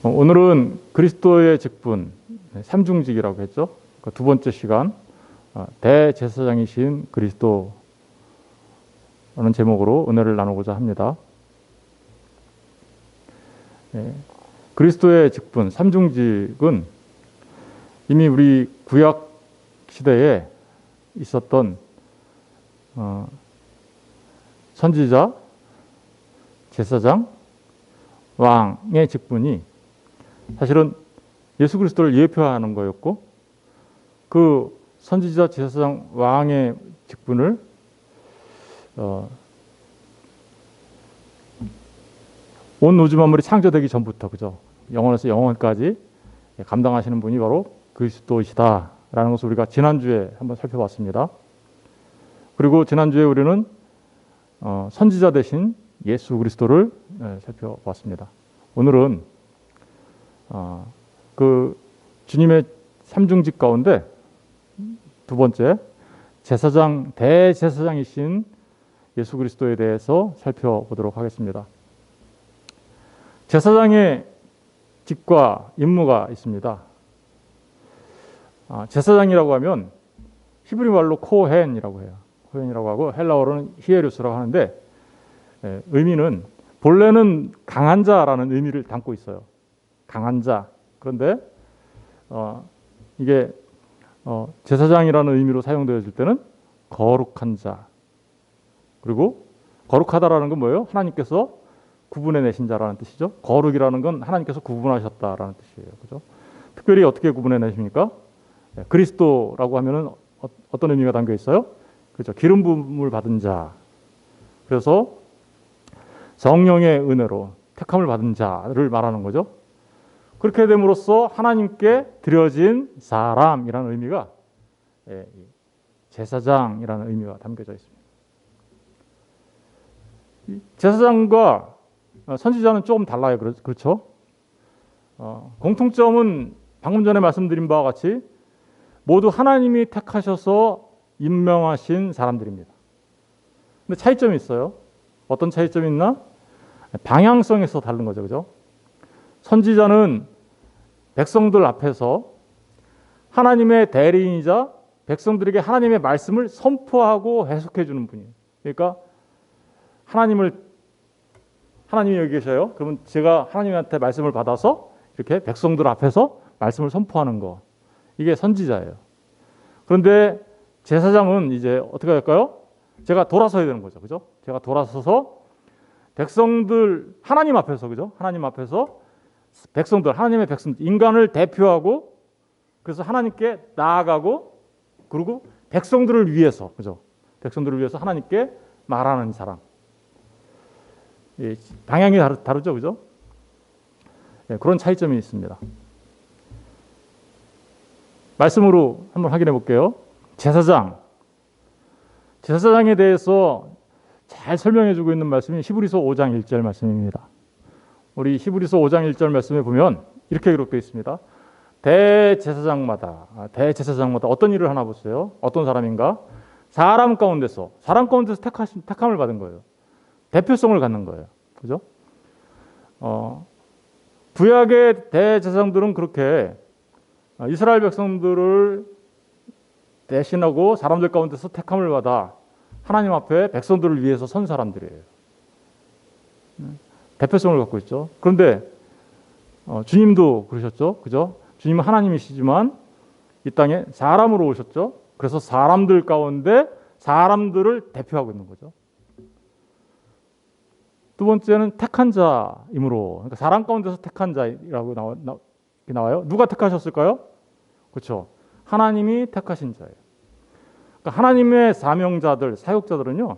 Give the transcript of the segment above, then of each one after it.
오늘은 그리스도의 직분, 삼중직이라고 했죠. 두 번째 시간, 대제사장이신 그리스도라는 제목으로 은혜를 나누고자 합니다. 그리스도의 직분, 삼중직은 이미 우리 구약 시대에 있었던 선지자, 제사장, 왕의 직분이 사실은 예수 그리스도를 예표하는 거였고, 그 선지자, 제사장, 왕의 직분을 온 우주 만물이 창조되기 전부터, 그죠? 영원에서 영원까지 감당하시는 분이 바로 그리스도이시다라는 것을 우리가 지난주에 한번 살펴봤습니다. 그리고 지난주에 우리는 선지자 대신 예수 그리스도를 살펴봤습니다. 오늘은 그 주님의 삼중직 가운데 두 번째, 제사장, 대제사장이신 예수 그리스도에 대해서 살펴보도록 하겠습니다. 제사장의 직과 임무가 있습니다. 제사장이라고 하면 히브리 말로 코헨이라고 해요. 코헨이라고 하고 헬라어로는 히에루스라고 하는데, 의미는 본래는 강한 자라는 의미를 담고 있어요. 강한 자. 그런데 이게 제사장이라는 의미로 사용되어질 때는 거룩한 자. 그리고 거룩하다라는 건 뭐예요? 하나님께서 구분해 내신 자라는 뜻이죠. 거룩이라는 건 하나님께서 구분하셨다라는 뜻이에요. 그죠? 특별히 어떻게 구분해 내십니까? 그리스도라고 하면은 어떤 의미가 담겨 있어요? 그렇죠. 기름 부음을 받은 자. 그래서 성령의 은혜로 택함을 받은 자를 말하는 거죠. 그렇게 됨으로써 하나님께 드려진 사람이라는 의미가 제사장이라는 의미가 담겨져 있습니다. 제사장과 선지자는 조금 달라요. 그렇죠? 공통점은 방금 전에 말씀드린 바와 같이 모두 하나님이 택하셔서 임명하신 사람들입니다. 근데 차이점이 있어요. 어떤 차이점이 있나? 방향성에서 다른 거죠. 그죠? 선지자는 백성들 앞에서 하나님의 대리인이자 백성들에게 하나님의 말씀을 선포하고 해석해 주는 분이에요. 그러니까 하나님이 여기 계셔요. 그러면 제가 하나님한테 말씀을 받아서 이렇게 백성들 앞에서 말씀을 선포하는 거. 이게 선지자예요. 그런데 제사장은 이제 어떻게 할까요? 제가 돌아서야 되는 거죠. 그죠? 제가 돌아서서 백성들, 하나님 앞에서, 그죠? 하나님 앞에서 백성들, 하나님의 백성들, 인간을 대표하고 그래서 하나님께 나아가고, 그리고 백성들을 위해서, 그죠? 백성들을 위해서 하나님께 말하는 사람. 방향이 다르죠, 그죠? 그런 차이점이 있습니다. 말씀으로 한번 확인해 볼게요. 제사장에 대해서 잘 설명해 주고 있는 말씀이 히브리서 5장 1절 말씀입니다. 우리 히브리서 5장 1절 말씀에 보면 이렇게 기록되어 있습니다. 대제사장마다 어떤 일을 하나 보세요. 어떤 사람인가? 사람 가운데서 택함을 받은 거예요. 대표성을 갖는 거예요. 그죠? 구약의 대제사장들은 그렇게 이스라엘 백성들을 대신하고 사람들 가운데서 택함을 받아 하나님 앞에 백성들을 위해서 선 사람들이에요. 대표성을 갖고 있죠. 그런데 주님도 그러셨죠. 그죠? 주님은 하나님이시지만 이 땅에 사람으로 오셨죠. 그래서 사람들 가운데 사람들을 대표하고 있는 거죠. 두 번째는 택한 자이므로, 그러니까 사람 가운데서 택한 자라고 나와요. 누가 택하셨을까요? 그렇죠. 하나님이 택하신 자예요. 그러니까 하나님의 사명자들, 사역자들은요,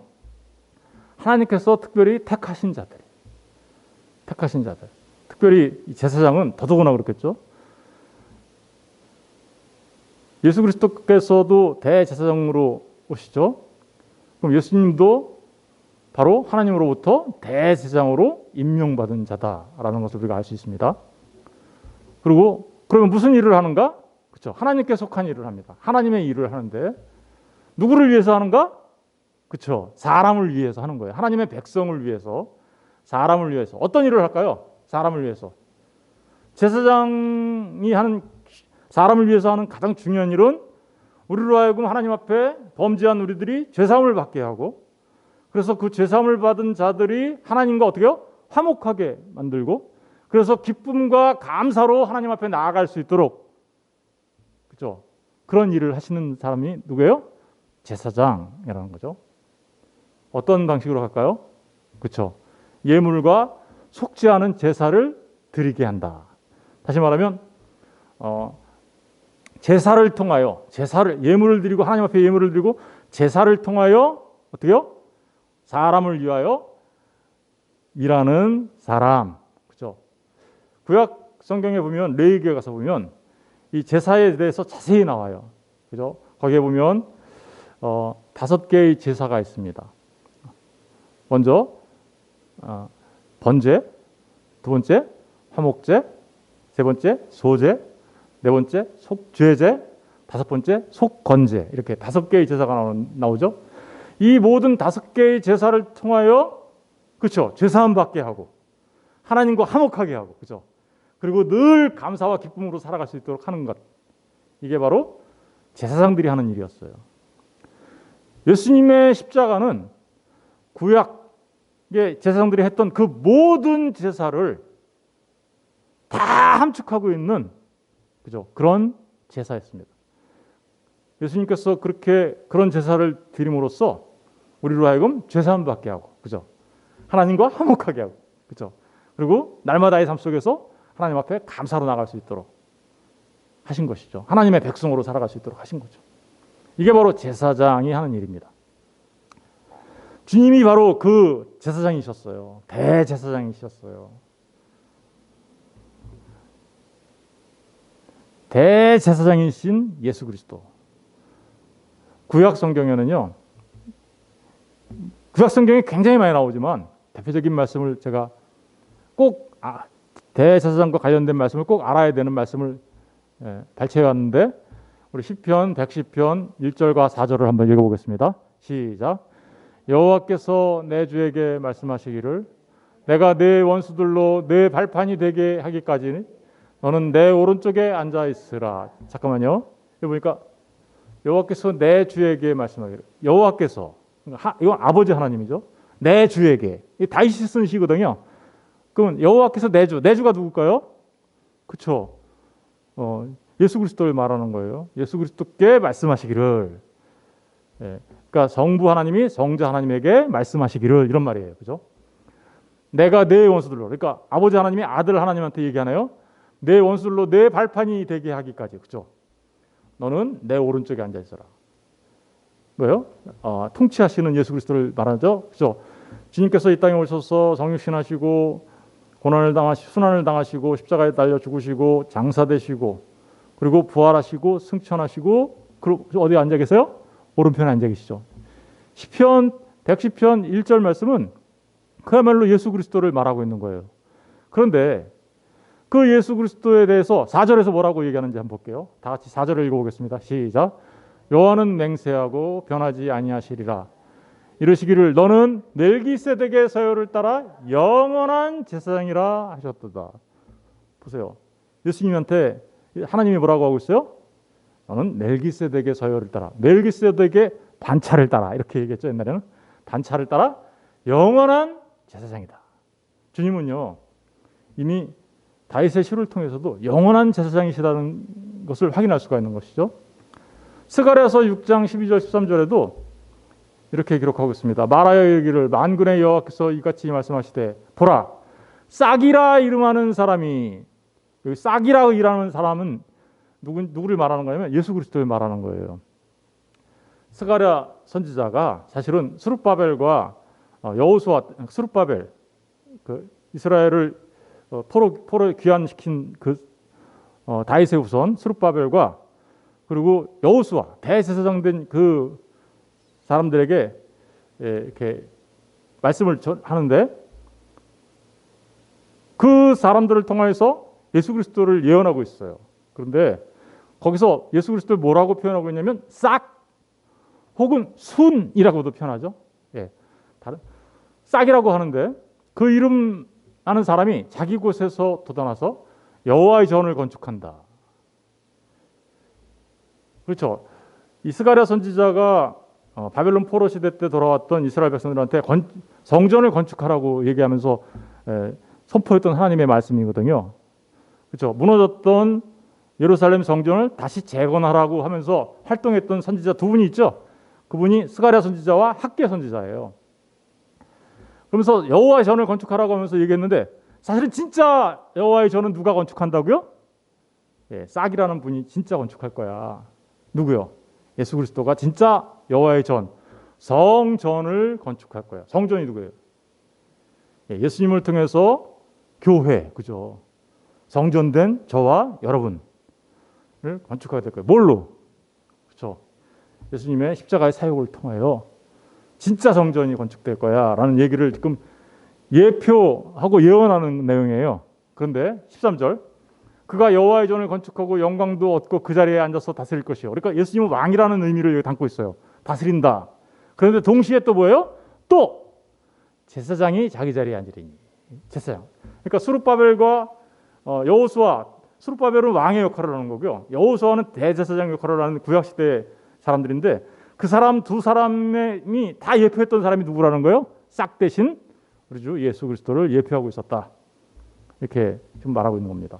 하나님께서 특별히 택하신 자들. 특별히 제사장은 더더구나 그렇겠죠. 예수 그리스도께서도 대제사장으로 오시죠. 그럼 예수님도 바로 하나님으로부터 대제사장으로 임명받은 자다라는 것을 우리가 알 수 있습니다. 그리고 그러면 무슨 일을 하는가? 그렇죠. 하나님께 속한 일을 합니다. 하나님의 일을 하는데 누구를 위해서 하는가? 그렇죠. 사람을 위해서 하는 거예요. 하나님의 백성을 위해서, 사람을 위해서. 어떤 일을 할까요? 사람을 위해서. 제사장이 하는, 사람을 위해서 하는 가장 중요한 일은 우리로 하여금 하나님 앞에 범죄한 우리들이 죄사함을 받게 하고, 그래서 그 죄사함을 받은 자들이 하나님과 어떻게 해요? 화목하게 만들고, 그래서 기쁨과 감사로 하나님 앞에 나아갈 수 있도록, 그렇죠? 그런 일을 하시는 사람이 누구예요? 제사장이라는 거죠. 어떤 방식으로 할까요? 그렇죠? 예물과 속지 않은 제사를 드리게 한다. 다시 말하면 제사를 통하여, 예물을 드리고, 하나님 앞에 예물을 드리고 제사를 통하여 어떻게요? 사람을 위하여 일하는 사람. 그렇죠? 구약 성경에 보면, 레위기에 가서 보면 이 제사에 대해서 자세히 나와요. 그죠? 거기에 보면 5개의 제사가 있습니다. 먼저 번제, 두 번째 화목제, 세 번째 소제, 네 번째 속죄제, 다섯 번째 속건제, 이렇게 5개의 제사가 나오죠. 이 모든 5개의 제사를 통하여, 그렇죠, 죄사함 받게 하고 하나님과 화목하게 하고, 그렇죠, 그리고 늘 감사와 기쁨으로 살아갈 수 있도록 하는 것, 이게 바로 제사장들이 하는 일이었어요. 예수님의 십자가는 구약의 제사장들이 했던 그 모든 제사를 다 함축하고 있는, 그죠, 그런 제사였습니다. 예수님께서 그런 제사를 드림으로써 우리로 하여금 죄사함 받게 하고, 그죠, 하나님과 화목하게 하고, 그죠, 그리고 날마다의 삶 속에서 하나님 앞에 감사로 나갈 수 있도록 하신 것이죠. 하나님의 백성으로 살아갈 수 있도록 하신 거죠. 이게 바로 제사장이 하는 일입니다. 주님이 바로 그 제사장이셨어요. 대제사장이셨어요. 대제사장이신 예수 그리스도. 구약 성경에는요, 구약 성경이 굉장히 많이 나오지만 대표적인 말씀을 제가 꼭 대제사장과 관련된 말씀을 꼭 알아야 되는 말씀을 발췌해 왔는데, 우리 시편 110편 1절과 4절을 한번 읽어보겠습니다. 시작. 여호와께서 내 주에게 말씀하시기를, 내가 내 원수들로 내 발판이 되게 하기까지 너는 내 오른쪽에 앉아 있으라. 잠깐만요. 여기 보니까 여호와께서 내 주에게 말씀하기를, 여호와께서, 이건 아버지 하나님이죠. 내 주에게, 이 다윗이 쓴 시거든요. 그럼 여호와께서 내 주가 누굴까요? 그렇죠. 예수 그리스도를 말하는 거예요. 예수 그리스도께 말씀하시기를. 그러니까 성부 하나님이 성자 하나님에게 말씀하시기를, 이런 말이에요. 그죠? 내가 내 원수들로, 그러니까 아버지 하나님이 아들 하나님한테 얘기하네요. 내 원수들로 내 발판이 되게 하기까지, 그죠? 너는 내 오른쪽에 앉아 있어라. 뭐요? 통치하시는 예수 그리스도를 말하죠. 그죠? 주님께서 이 땅에 오셔서 성육신하시고 순환을 당하시고 십자가에 달려 죽으시고 장사되시고, 그리고 부활하시고 승천하시고, 그리고 어디 앉아 계세요? 오른편에 앉아 계시죠. 시편 110편 1절 말씀은 그야말로 예수 그리스도를 말하고 있는 거예요. 그런데 그 예수 그리스도에 대해서 4절에서 뭐라고 얘기하는지 한번 볼게요. 다 같이 4절을 읽어보겠습니다. 시작. 여호와는 맹세하고 변하지 아니하시리라. 이르시기를 너는 멜기세덱의 서열을 따라 영원한 제사장이라 하셨도다. 보세요. 예수님한테 하나님이 뭐라고 하고 있어요? 너는 멜기세덱의 서열을 따라, 멜기세덱의 반차를 따라, 이렇게 얘기했죠. 옛날에는 반차를 따라 영원한 제사장이다. 주님은요, 이미 다윗의 시를 통해서도 영원한 제사장이시다는 것을 확인할 수가 있는 것이죠. 스가랴서 6장 12절 13절에도 이렇게 기록하고 있습니다. 말하여 이르기를, 만군의 여호와께서 이같이 말씀하시되, 보라, 싹이라 이름하는 사람이, 여기 싹이라 이름하는 사람은 누구를 말하는 거냐면 예수 그리스도를 말하는 거예요. 스가랴 선지자가 사실은 스룹바벨과 여호수아, 스룹바벨, 그 이스라엘을 포로 귀환시킨 그 다윗의 후손 스룹바벨과, 그리고 여호수아, 대제사장 된 그 사람들에게 이렇게 말씀을 하는데, 그 사람들을 통해서 예수 그리스도를 예언하고 있어요. 그런데 거기서 예수 그리스도를 뭐라고 표현하고 있냐면 싹 혹은 순이라고도 표현하죠. 다른 싹이라고 하는데, 그 이름 아는 사람이 자기 곳에서 돋아나서 여호와의 전을 건축한다. 그렇죠. 이 스가랴 선지자가 바벨론 포로 시대 때 돌아왔던 이스라엘 백성들한테 성전을 건축하라고 얘기하면서 선포했던 하나님의 말씀이거든요. 그렇죠. 무너졌던 예루살렘 성전을 다시 재건하라고 하면서 활동했던 선지자 두 분이 있죠. 그분이 스가랴 선지자와 학개 선지자예요. 그러면서 여호와의 전을 건축하라고 하면서 얘기했는데 사실은 진짜 여호와의 전은 누가 건축한다고요? 싹이라는 분이 진짜 건축할 거야. 누구요? 예수 그리스도가 진짜 여호와의 전, 성전을 건축할 거야. 성전이 누구예요? 예수님을 통해서 교회, 그죠? 성전된 저와 여러분을 건축하게 될 거예요. 뭘로? 그렇죠? 예수님의 십자가의 사역을 통하여 진짜 성전이 건축될 거야라는 얘기를 지금 예표하고 예언하는 내용이에요. 그런데 13절, 그가 여호와의 전을 건축하고 영광도 얻고 그 자리에 앉아서 다스릴 것이요. 그러니까 예수님은 왕이라는 의미를 여기 담고 있어요. 다스린다. 그런데 동시에 또 뭐예요? 또 제사장이 자기 자리에 앉으리니. 제사장. 그러니까 수룹바벨과 여호수아, 수룹바벨은 왕의 역할을 하는 거고요. 여호수아는 대제사장 역할을 하는 구약 시대의 사람들인데 그 사람 두 사람이 다 예표했던 사람이 누구라는 거예요? 싹 대신 우리 주 예수 그리스도를 예표하고 있었다. 이렇게 지금 말하고 있는 겁니다.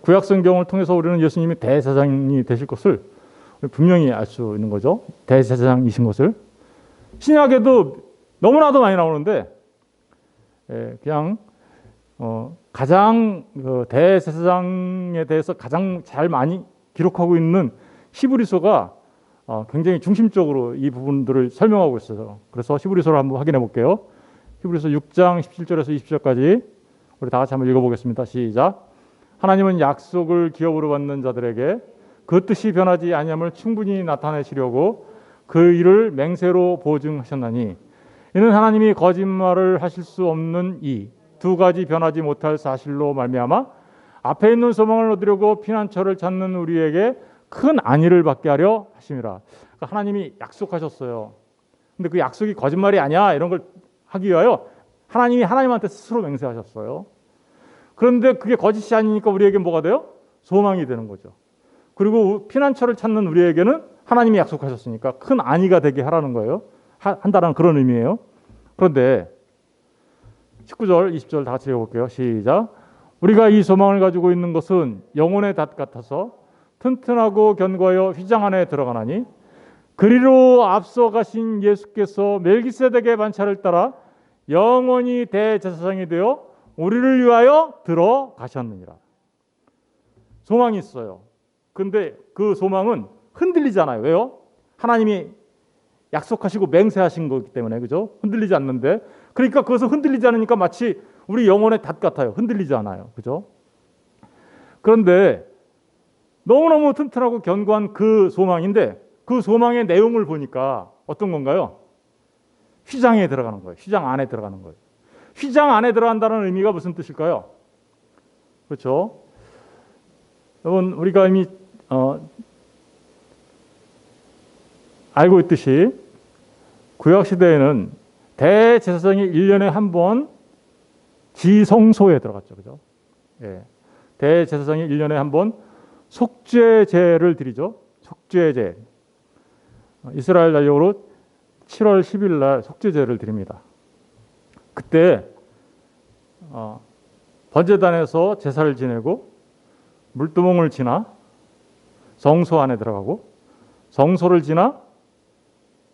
구약 성경을 통해서 우리는 예수님이 대제사장이 되실 것을 분명히 알 수 있는 거죠. 대제사장이신 것을. 신약에도 너무나도 많이 나오는데 그냥 가장 대제사장에 대해서 가장 잘 많이 기록하고 있는 히브리서가 굉장히 중심적으로 이 부분들을 설명하고 있어요. 그래서 히브리서를 한번 확인해 볼게요. 히브리서 6장 17절에서 20절까지 우리 다 같이 한번 읽어보겠습니다. 시작. 하나님은 약속을 기업으로 받는 자들에게 그 뜻이 변하지 아니함을 충분히 나타내시려고 그 일을 맹세로 보증하셨나니 이는 하나님이 거짓말을 하실 수 없는 이 두 가지 변하지 못할 사실로 말미암아 앞에 있는 소망을 얻으려고 피난처를 찾는 우리에게 큰 안위를 받게 하려 하심이라. 그러니까 하나님이 약속하셨어요. 근데 그 약속이 거짓말이 아니야 이런 걸 하기 위하여 하나님이 하나님한테 스스로 맹세하셨어요. 그런데 그게 거짓이 아니니까 우리에게 뭐가 돼요? 소망이 되는 거죠. 그리고 피난처를 찾는 우리에게는 하나님이 약속하셨으니까 큰 안위가 되게 하라는 거예요. 한다는 그런 의미예요. 그런데 19절, 20절 다 같이 읽어볼게요. 시작. 우리가 이 소망을 가지고 있는 것은 영혼의 닷 같아서 튼튼하고 견고하여 휘장 안에 들어가나니 그리로 앞서 가신 예수께서 멜기세덱의 반차를 따라 영원히 대제사장이 되어 우리를 위하여 들어가셨느니라. 소망이 있어요. 근데 그 소망은 흔들리잖아요. 왜요? 하나님이 약속하시고 맹세하신 거기 때문에, 그죠? 흔들리지 않는데, 그러니까 그것은 흔들리지 않으니까 마치 우리 영혼의 닷 같아요. 흔들리지 않아요. 그죠? 그런데 너무너무 튼튼하고 견고한 그 소망인데 그 소망의 내용을 보니까 어떤 건가요? 휘장에 들어가는 거예요. 휘장 안에 들어가는 거예요. 휘장 안에 들어간다는 의미가 무슨 뜻일까요? 그렇죠? 여러분, 우리가 이미 알고 있듯이 구약시대에는 대제사장이 1년에 한 번 지성소에 들어갔죠. 그죠? 예. 대제사장이 1년에 한 번 속죄제를 드리죠. 속죄제. 이스라엘 날력으로 7월 10일 날 속죄제를 드립니다. 그때 번제단에서 제사를 지내고 물두멍을 지나 성소 안에 들어가고 성소를 지나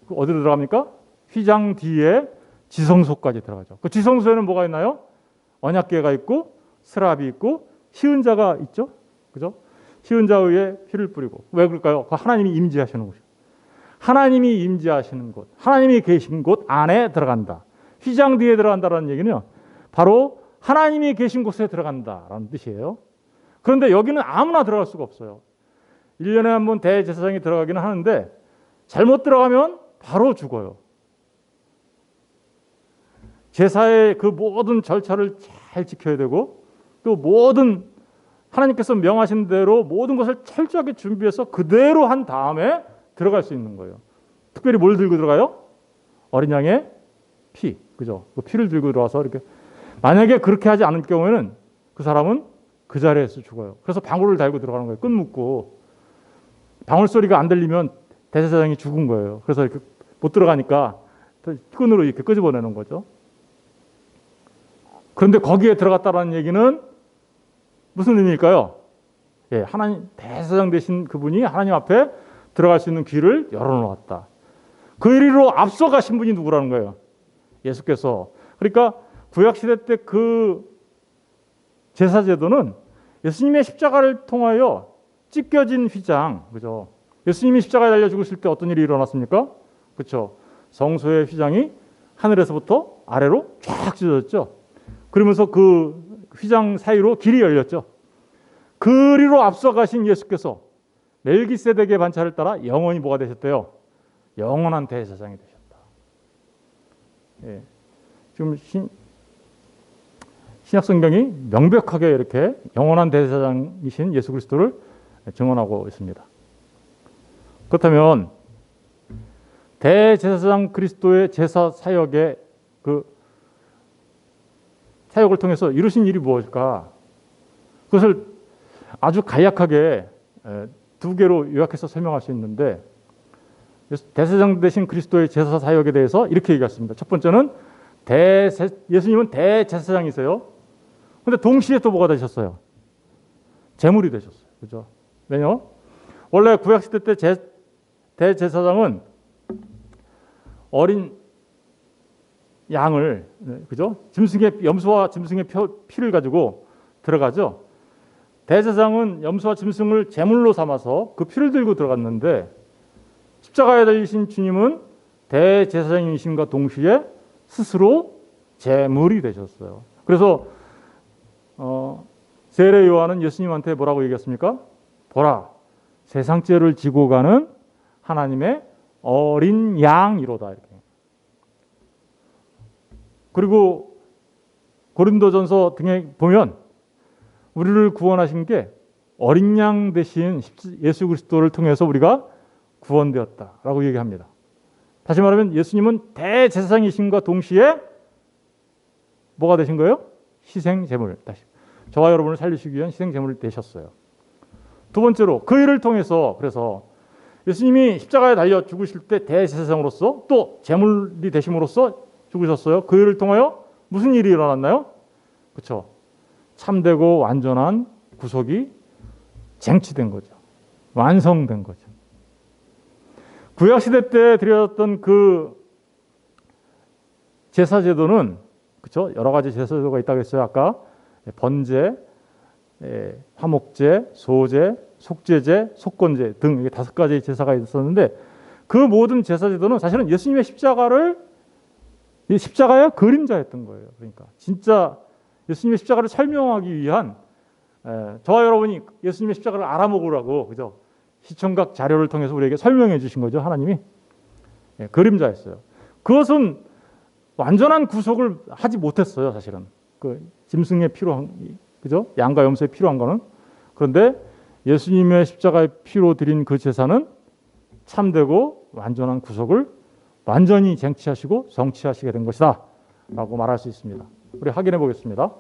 어디로 들어갑니까? 휘장 뒤에 지성소까지 들어가죠. 그 지성소에는 뭐가 있나요? 언약궤가 있고 스랍이 있고 시은자가 있죠. 그죠? 시은자 위에 피를 뿌리고. 왜 그럴까요? 그 하나님이 임재하시는 곳이에요. 하나님이 임재하시는 곳, 하나님이 계신 곳 안에 들어간다. 휘장 뒤에 들어간다는 얘기는요, 바로 하나님이 계신 곳에 들어간다라는 뜻이에요. 그런데 여기는 아무나 들어갈 수가 없어요. 1년에 한 번 대제사장이 들어가기는 하는데 잘못 들어가면 바로 죽어요. 제사의 그 모든 절차를 잘 지켜야 되고 또 모든 하나님께서 명하신 대로 모든 것을 철저하게 준비해서 그대로 한 다음에 들어갈 수 있는 거예요. 특별히 뭘 들고 들어가요? 어린 양의 피, 그죠? 그 피를 들고 들어와서 이렇게 만약에 그렇게 하지 않을 경우에는 그 사람은 그 자리에서 죽어요. 그래서 방울을 달고 들어가는 거예요. 끈 묶고. 방울 소리가 안 들리면 대제사장이 죽은 거예요. 그래서 이렇게 못 들어가니까 끈으로 이렇게 끄집어내는 거죠. 그런데 거기에 들어갔다라는 얘기는 무슨 의미일까요? 예, 하나님 대제사장 되신 그분이 하나님 앞에 들어갈 수 있는 길을 열어놓았다. 그 이리로 앞서가신 분이 누구라는 거예요? 예수께서. 그러니까 구약시대 때 그 제사제도는 예수님의 십자가를 통하여 찢겨진 휘장, 그죠? 예수님이 십자가에 달려 죽으실 때 어떤 일이 일어났습니까? 그렇죠? 성소의 휘장이 하늘에서부터 아래로 쫙 찢어졌죠. 그러면서 그 휘장 사이로 길이 열렸죠. 그리로 앞서가신 예수께서 멜기세덱의 반차를 따라 영원히 뭐가 되셨대요? 영원한 대제사장이 되셨다. 예. 지금 신약 성경이 명백하게 이렇게 영원한 대제사장이신 예수 그리스도를 증언하고 있습니다. 그렇다면 대제사장 그리스도의 제사 사역의 그 사역을 통해서 이루신 일이 무엇일까? 그것을 아주 간략하게 두 개로 요약해서 설명할 수 있는데, 대제사장 되신 그리스도의 제사 사역에 대해서 이렇게 얘기했습니다. 첫 번째는 예수님은 대제사장이세요. 그런데 동시에 또 뭐가 되셨어요? 제물이 되셨어요. 그죠? 왜요? 원래 구약시대 때 대제사장은 어린 양을, 그죠? 염소와 짐승의 피를 가지고 들어가죠. 대제사장은 염소와 짐승을 제물로 삼아서 그 피를 들고 들어갔는데, 십자가에 달리신 주님은 대제사장이심과 동시에 스스로 제물이 되셨어요. 그래서 세례 요한은 예수님한테 뭐라고 얘기했습니까? 보라, 세상 죄를 지고 가는 하나님의 어린 양이로다. 이렇게. 그리고 고린도전서 등에 보면 우리를 구원하신 게 어린 양 대신 예수 그리스도를 통해서 우리가 구원되었다라고 얘기합니다. 다시 말하면 예수님은 대제사장이심과 동시에 뭐가 되신 거예요? 희생 제물. 다시 저와 여러분을 살리시기 위한 희생 제물이 되셨어요. 두 번째로 그 일을 통해서, 그래서 예수님이 십자가에 달려 죽으실 때 대제사장으로서 또 제물이 되심으로써 죽으셨어요. 그 일을 통하여 무슨 일이 일어났나요? 그렇죠. 참되고 완전한 구속이 쟁취된 거죠. 완성된 거죠. 구약시대 때 드려졌던 그 제사제도는, 그렇죠? 여러 가지 제사제도가 있다고 했어요. 아까 번제, 화목제, 소제, 속죄제, 속건제 등 이게 5가지 제사가 있었는데, 그 모든 제사제도는 사실은 예수님의 십자가의 그림자였던 거예요. 그러니까 진짜 예수님의 십자가를 설명하기 위한, 저와 여러분이 예수님의 십자가를 알아먹으라고, 그죠? 시청각 자료를 통해서 우리에게 설명해 주신 거죠. 하나님이. 그림자였어요. 그것은 완전한 구속을 하지 못했어요. 사실은 그 짐승의 피로, 그죠? 양과 염소의 피로 한 거는. 그런데 예수님의 십자가의 피로 드린 그 제사는 참되고 완전한 구속을 완전히 쟁취하시고 성취하시게 된 것이다 라고 말할 수 있습니다. 우리 확인해 보겠습니다.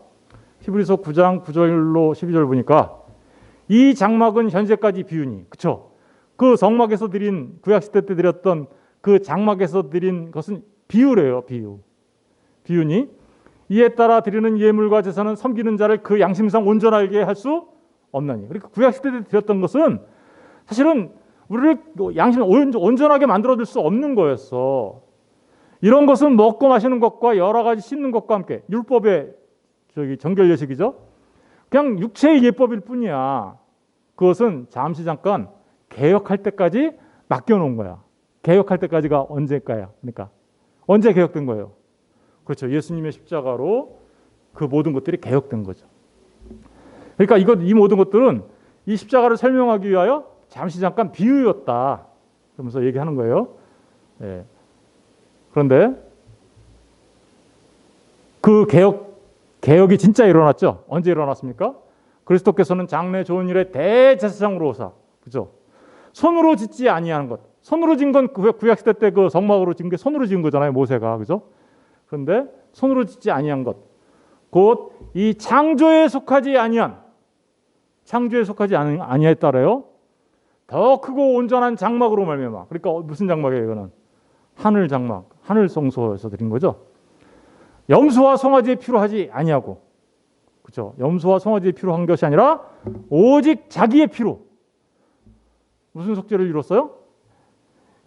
히브리서 9장 9절로 12절 보니까 이 장막은 현재까지 비유니, 그렇죠? 그 성막에서 드린, 구약시대 때 드렸던 그 장막에서 드린 것은 비유래요. 비유니 이에 따라 드리는 예물과 제사는 섬기는 자를 그 양심상 온전하게 할 수 없나니. 그러니까 구약시대 때 드렸던 것은 사실은 우리를 양심 온전하게 만들어줄 수 없는 거였어. 이런 것은 먹고 마시는 것과 여러 가지 씻는 것과 함께, 율법의 정결 예식이죠. 그냥 육체의 예법일 뿐이야. 그것은 잠시 잠깐 개혁할 때까지 맡겨놓은 거야. 개혁할 때까지가 언제일까요? 그러니까 언제 개혁된 거예요? 그렇죠. 예수님의 십자가로 그 모든 것들이 개혁된 거죠. 그러니까 이 모든 것들은 이 십자가를 설명하기 위하여 잠시 잠깐 비유였다. 그러면서 얘기하는 거예요. 예. 그런데 그 개혁이 진짜 일어났죠. 언제 일어났습니까? 그리스도께서는 장래 좋은 일의 대제사장으로 오사, 그죠? 손으로 짓지 아니하는 것. 손으로 진 건 구약시대 때 그 성막으로 진 게 손으로 진 거잖아요. 모세가, 그죠? 그런데 손으로 짓지 아니한 것, 곧 이 창조에 속하지 아니하에 따라요 더 크고 온전한 장막으로 말미암아. 그러니까 무슨 장막이에요? 이거는 하늘 장막, 하늘 성소에서 드린 거죠. 염소와 송아지의 피로 하지 아니하고, 그렇죠? 염소와 송아지의 피로 한 것이 아니라 오직 자기의 피로. 무슨 속죄를 이뤘어요?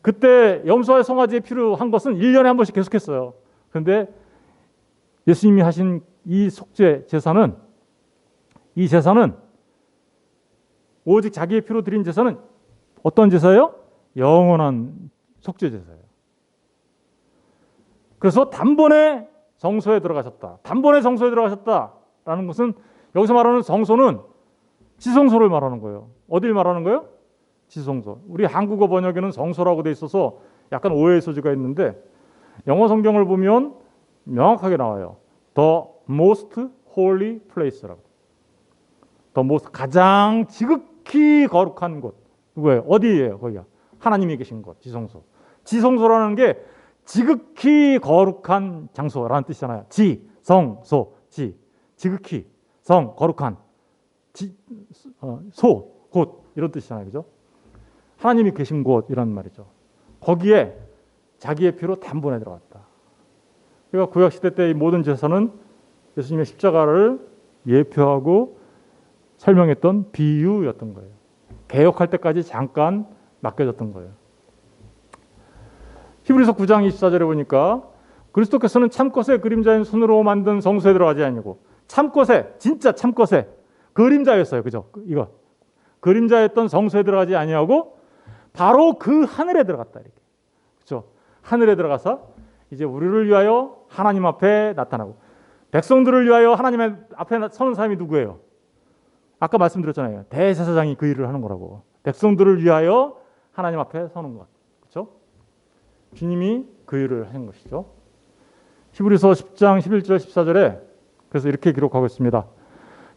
그때 염소와 송아지의 피로 한 것은 1년에 한 번씩 계속했어요. 그런데 예수님이 하신 이 속죄 제사는, 이 제사는 오직 자기의 피로 드린 제사는 어떤 제사예요? 영원한 속죄 제사예요. 그래서 단번에 성소에 들어가셨다. 단번에 성소에 들어가셨다라는 것은 여기서 말하는 성소는 지성소를 말하는 거예요. 어딜 말하는 거예요? 지성소. 우리 한국어 번역에는 성소라고 돼 있어서 약간 오해의 소지가 있는데 영어 성경을 보면 명확하게 나와요. The most holy place라고. The most 가장 지극히 거룩한 곳. 누구예요? 어디예요? 거기가. 하나님이 계신 곳. 지성소. 지성소라는 게 지극히 거룩한 장소라는 뜻이잖아요. 지성소. 지극히 성 거룩한 소 곳 이런 뜻이잖아요. 그죠? 하나님이 계신 곳이란 말이죠. 거기에 자기의 피로 단번에 들어갔다. 그러니까 구약시대 때 이 모든 제사는 예수님의 십자가를 예표하고 설명했던 비유였던 거예요. 개혁할 때까지 잠깐 맡겨졌던 거예요. 히브리서 9장 24절에 보니까 그리스도께서는 참것의 그림자인 손으로 만든 성소에 들어가지 아니고 참것의 진짜 참것의 그림자였어요. 그죠? 이거 그림자였던 성소에 들어가지 아니하고 바로 그 하늘에 들어갔다 이렇게. 그렇죠? 하늘에 들어가서 이제 우리를 위하여 하나님 앞에 나타나고 백성들을 위하여 하나님 앞에 서는 사람이 누구예요? 아까 말씀드렸잖아요. 대제사장이 그 일을 하는 거라고. 백성들을 위하여 하나님 앞에 서는 것. 그렇죠? 주님이 그 일을 하는 것이죠. 히브리서 10장 11절 14절에 그래서 이렇게 기록하고 있습니다.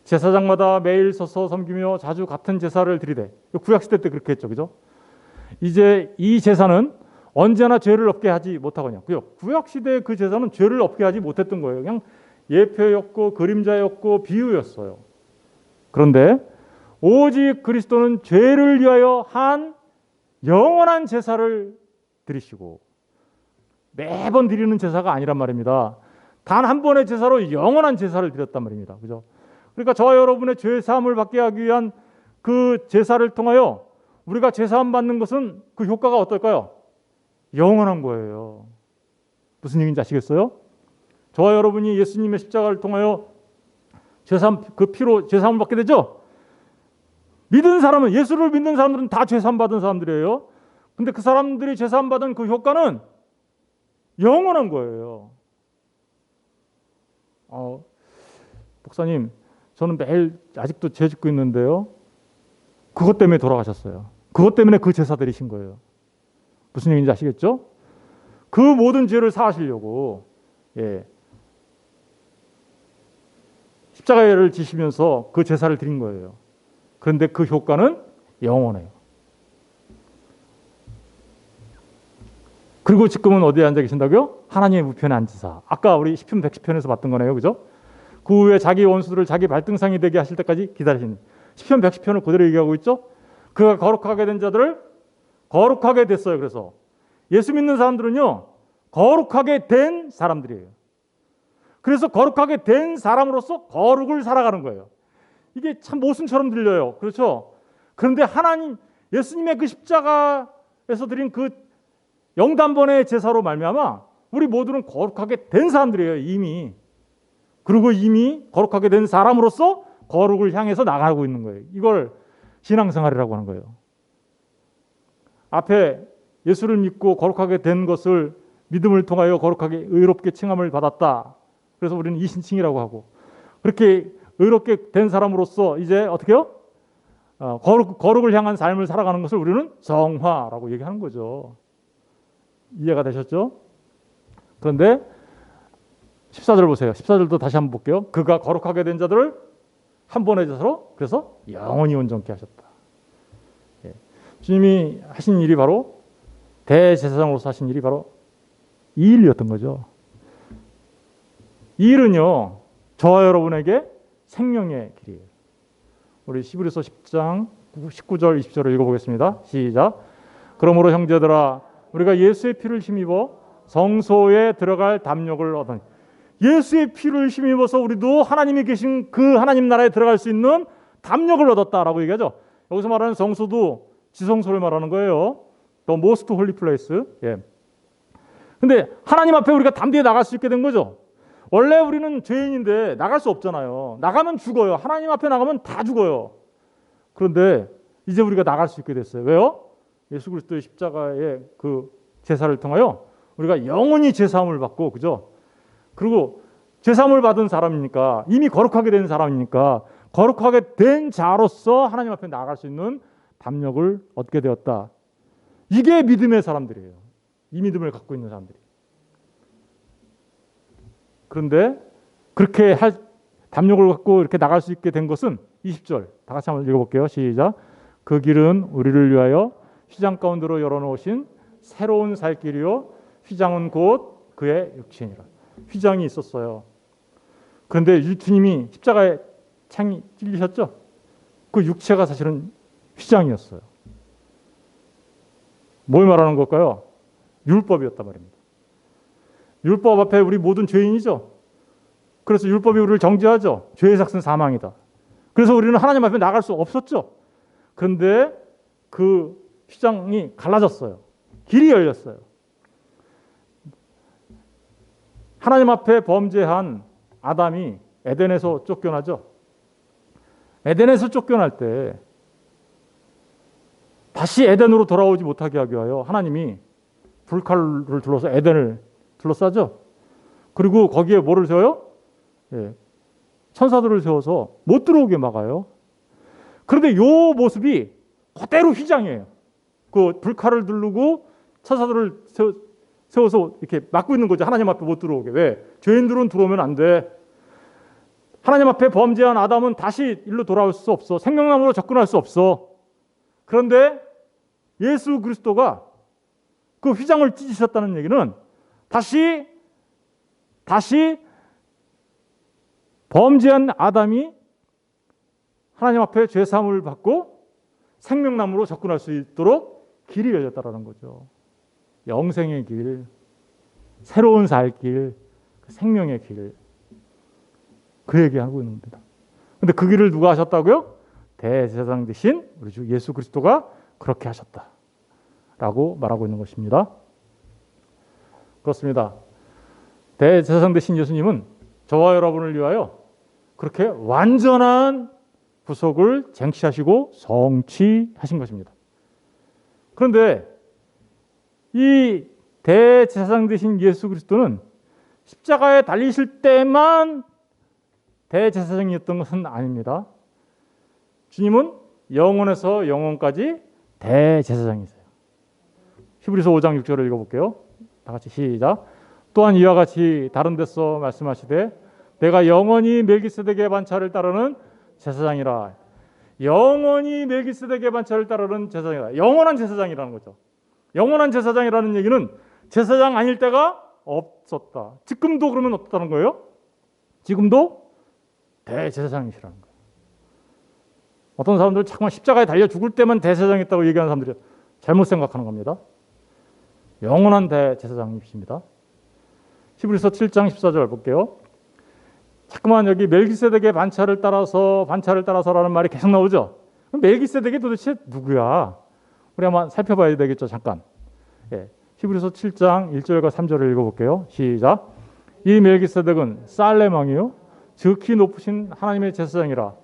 제사장마다 매일 서서 섬기며 자주 같은 제사를 드리되. 구약시대 때 그렇게 했죠. 그죠? 이제 이 제사는 언제나 죄를 없게 하지 못하거든요. 구약시대의 그 제사는 죄를 없게 하지 못했던 거예요. 그냥 예표였고 그림자였고 비유였어요. 그런데 오직 그리스도는 죄를 위하여 한 영원한 제사를 드리시고 매번 드리는 제사가 아니란 말입니다. 단 한 번의 제사로 영원한 제사를 드렸단 말입니다. 그죠? 그러니까 저와 여러분의 죄 사함을 받게 하기 위한 그 제사를 통하여 우리가 죄 사함 받는 것은 그 효과가 어떨까요? 영원한 거예요. 무슨 얘기인지 아시겠어요? 저와 여러분이 예수님의 십자가를 통하여 죄사함 그 피로 죄사함을 받게 되죠. 믿는 사람은 예수를 믿는 사람들은 다 죄사함 받은 사람들이에요. 근데 그 사람들이 죄사함 받은 그 효과는 영원한 거예요. 목사님, 저는 매일 아직도 죄 짓고 있는데요. 그것 때문에 돌아가셨어요. 그것 때문에 그 제사 드리신 거예요. 무슨 얘기인지 아시겠죠? 그 모든 죄를 사하시려고 십자가를 지시면서 그 제사를 드린 거예요. 그런데 그 효과는 영원해요. 그리고 지금은 어디에 앉아 계신다고요? 하나님의 우편에 앉으사. 아까 우리 시편 110편에서 봤던 거네요. 그죠? 그 후에 자기 원수들을 자기 발등상이 되게 하실 때까지 기다리신 시편 110편을 그대로 얘기하고 있죠? 그가 거룩하게 된 자들을 거룩하게 됐어요. 그래서 예수 믿는 사람들은요. 거룩하게 된 사람들이에요. 그래서 거룩하게 된 사람으로서 거룩을 살아가는 거예요. 이게 참 모순처럼 들려요. 그렇죠? 그런데 하나님 예수님의 그 십자가에서 드린 그 영단번의 제사로 말미암아 우리 모두는 거룩하게 된 사람들이에요. 이미. 그리고 이미 거룩하게 된 사람으로서 거룩을 향해서 나가고 있는 거예요. 이걸 신앙생활이라고 하는 거예요. 앞에 예수를 믿고 거룩하게 된 것을 믿음을 통하여 거룩하게 의롭게 칭함을 받았다. 그래서 우리는 이신칭이라고 하고 그렇게 의롭게 된 사람으로서 이제 어떻게 해요? 거룩을 향한 삶을 살아가는 것을 우리는 성화라고 얘기하는 거죠. 이해가 되셨죠? 그런데 14절 보세요. 14절도 다시 한번 볼게요. 그가 거룩하게 된 자들을 한 번의 제사로 그래서 영원히 온전케 하셨다. 주님이 하신 일이 바로 대제사장으로서 하신 일이 바로 이 일이었던 거죠. 이 일은요. 저와 여러분에게 생명의 길이에요. 우리 히브리서 10장 19절 20절을 읽어보겠습니다. 시작. 그러므로 형제들아 우리가 예수의 피를 힘입어 성소에 들어갈 담력을 얻으니, 예수의 피를 힘입어서 우리도 하나님이 계신 그 하나님 나라에 들어갈 수 있는 담력을 얻었다라고 얘기하죠. 여기서 말하는 성소도 지성소를 말하는 거예요. The most holy place. 예. 근데 하나님 앞에 우리가 담대히 나갈 수 있게 된 거죠. 원래 우리는 죄인인데 나갈 수 없잖아요. 나가면 죽어요. 하나님 앞에 나가면 다 죽어요. 그런데 이제 우리가 나갈 수 있게 됐어요. 왜요? 예수 그리스도의 십자가의 그 제사를 통하여 우리가 영원히 제사함을 받고, 그죠? 그리고 제사함을 받은 사람이니까, 이미 거룩하게 된 사람이니까 거룩하게 된 자로서 하나님 앞에 나아갈 수 있는 담력을 얻게 되었다. 이게 믿음의 사람들이에요. 이 믿음을 갖고 있는 사람들이. 그런데 그렇게 담력을 갖고 이렇게 나갈 수 있게 된 것은 20절 다 같이 한번 읽어볼게요. 시작. 그 길은 우리를 위하여 휘장 가운데로 열어놓으신 새로운 살 길이요 휘장은 곧 그의 육체니라. 휘장이 있었어요. 그런데 주님이 십자가에 창이 찔리셨죠? 그 육체가 사실은 휘장이었어요. 뭘 말하는 걸까요? 율법이었단 말입니다. 율법 앞에 우리 모든 죄인이죠. 그래서 율법이 우리를 정죄하죠. 죄의 삭은 사망이다. 그래서 우리는 하나님 앞에 나갈 수 없었죠. 그런데 그 휘장이 갈라졌어요. 길이 열렸어요. 하나님 앞에 범죄한 아담이 에덴에서 쫓겨나죠. 에덴에서 쫓겨날 때 다시 에덴으로 돌아오지 못하게 하기 위하여 하나님이 불칼을 둘러서 에덴을 둘러싸죠. 그리고 거기에 뭐를 세워요? 예, 천사들을 세워서 못 들어오게 막아요. 그런데 이 모습이 그대로 휘장이에요. 그 불칼을 두르고 천사들을 세워서 이렇게 막고 있는 거죠. 하나님 앞에 못 들어오게. 왜? 죄인들은 들어오면 안 돼. 하나님 앞에 범죄한 아담은 다시 일로 돌아올 수 없어. 생명나무로 접근할 수 없어. 그런데 예수 그리스도가 그 휘장을 찢으셨다는 얘기는 다시 범죄한 아담이 하나님 앞에 죄사함을 받고 생명나무로 접근할 수 있도록 길이 열렸다라는 거죠. 영생의 길, 새로운 살 길, 생명의 길. 그 얘기하고 있는 겁니다. 그런데 그 길을 누가 하셨다고요? 대제사장 되신 우리 주 예수 그리스도가 그렇게 하셨다라고 말하고 있는 것입니다. 그렇습니다. 대제사장 되신 예수님은 저와 여러분을 위하여 그렇게 완전한 구속을 쟁취하시고 성취하신 것입니다. 그런데 이 대제사장 되신 예수 그리스도는 십자가에 달리실 때만 대제사장이었던 것은 아닙니다. 주님은 영원에서 영원까지 대제사장이세요. 히브리서 5장 6절을 읽어볼게요. 다 같이 시작. 또한 이와 같이 다른 데서 말씀하시되 내가 영원히 멜기세덱의 반차를 따르는 제사장이라. 영원히 멜기세덱의 반차를 따르는 제사장이라. 영원한 제사장이라는 거죠. 영원한 제사장이라는 얘기는 제사장 아닐 때가 없었다. 지금도 그러면 어떻다는 거예요? 지금도 대제사장이시라는 거예요. 어떤 사람들은 잠깐 십자가에 달려 죽을 때만 대제사장이었다고 얘기하는 사람들이 잘못 생각하는 겁니다. 영원한 대제사장이십니다. 히브리서 7장 14절 볼게요. 자꾸만 여기 멜기세덱의 반차를 따라서라는 말이 계속 나오죠. 그럼 멜기세덱이 도대체 누구야? 우리 한번 살펴봐야 되겠죠. 잠깐. 예. 히브리서 7장 1절과 3절을 읽어볼게요. 시작. 이 멜기세덱은 살렘 왕이요 즉히 높으신 하나님의 제사장이라.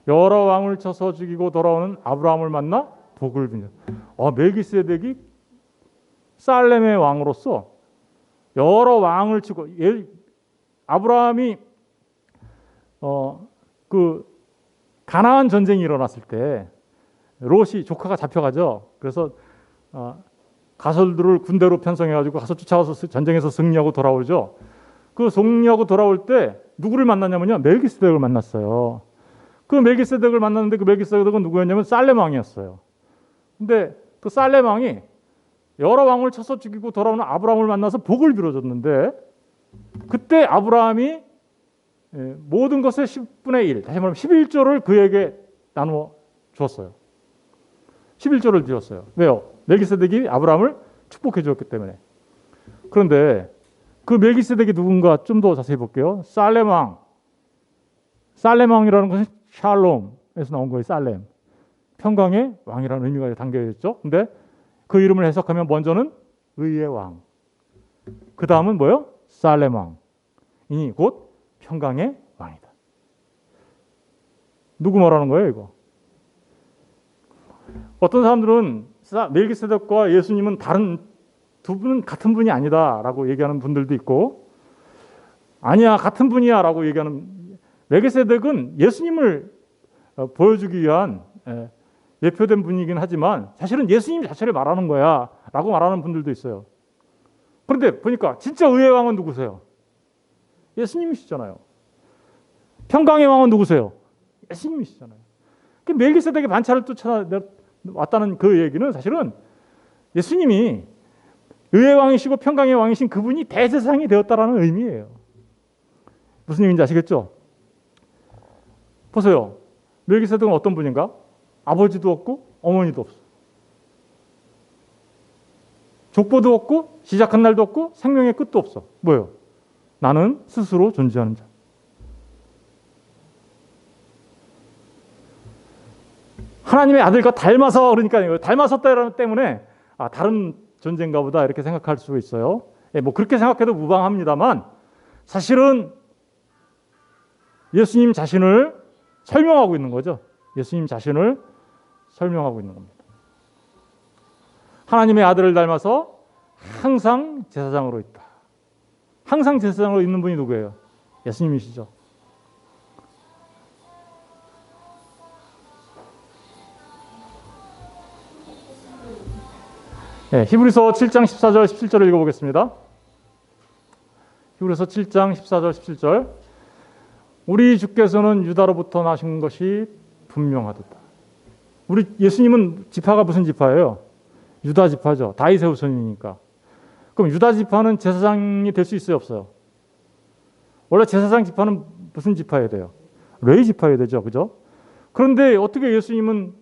여러 왕을 쳐서 죽이고 돌아오는 아브라함을 만나 복을 비냐. 멜기세덱이 살렘의 왕으로서 여러 왕을 치고 아브라함이 그 가나안 전쟁이 일어났을 때 롯이 조카가 잡혀가죠. 그래서 가설들을 군대로 편성해가지고 가서 쫓아와서 전쟁에서 승리하고 돌아오죠. 그 승리하고 돌아올 때 누구를 만났냐면요, 멜기세덱을 만났어요. 그 멜기세덱을 만났는데 그 멜기세덱은 누구였냐면 살렘 왕이었어요. 근데 그 살렘 왕이 여러 왕을 쳐서 죽이고 돌아오는 아브라함을 만나서 복을 빌어줬는데 그때 아브라함이 모든 것의 10분의 1, 다시 말하면 11조를 그에게 나누어 주었어요. 11조를 주었어요. 왜요? 멜기세덱이 아브라함을 축복해 주었기 때문에. 그런데 그 멜기세덱이 누군가 좀 더 자세히 볼게요. 살렘 왕. 살렘 왕이라는 것은 샬롬에서 나온 거예요. 살렘. 평강의 왕이라는 의미가 담겨 있죠. 근데 그 이름을 해석하면 먼저는 의의 왕. 그 다음은 뭐예요? 살렘 왕이니 곧 평강의 왕이다. 누구 말하는 거예요, 이거? 어떤 사람들은 멜기세덱과 예수님은 다른 두 분은 같은 분이 아니다라고 얘기하는 분들도 있고, 아니야 같은 분이야라고 얘기하는. 멜기세덱은 예수님을 보여주기 위한 예표된 분이긴 하지만 사실은 예수님 자체를 말하는 거야라고 말하는 분들도 있어요. 그런데 보니까 진짜 의의 왕은 누구세요? 예수님이시잖아요. 평강의 왕은 누구세요? 예수님이시잖아요. 멜기세덱의 반차를 쫓아왔다는 그 얘기는 사실은 예수님이 의의 왕이시고 평강의 왕이신 그분이 대제사장이 되었다라는 의미예요. 무슨 얘기인지 아시겠죠? 보세요. 멜기세덱은 어떤 분인가? 아버지도 없고 어머니도 없어. 족보도 없고 시작한 날도 없고 생명의 끝도 없어. 뭐예요? 나는 스스로 존재하는 자. 하나님의 아들과 닮아서, 그러니까 닮아섰다 때문에 다른 존재인가 보다 이렇게 생각할 수 있어요. 뭐 그렇게 생각해도 무방합니다만 사실은 예수님 자신을 설명하고 있는 거죠. 예수님 자신을 설명하고 있는 겁니다. 하나님의 아들을 닮아서 항상 제사장으로 있다. 항상 제사장으로 있는 분이 누구예요? 예수님이시죠. 네, 히브리서 7장 14절 17절을 읽어보겠습니다. 히브리서 7장 14절 17절. 우리 주께서는 유다로부터 나신 것이 분명하도다. 우리 예수님은 지파가 무슨 지파예요? 유다 지파죠. 다윗의 후손이니까. 그럼 유다 지파는 제사장이 될 수 있어요, 없어요? 원래 제사장 지파는 무슨 지파여야 돼요? 레위 지파여야 되죠, 그죠? 그런데 어떻게 예수님은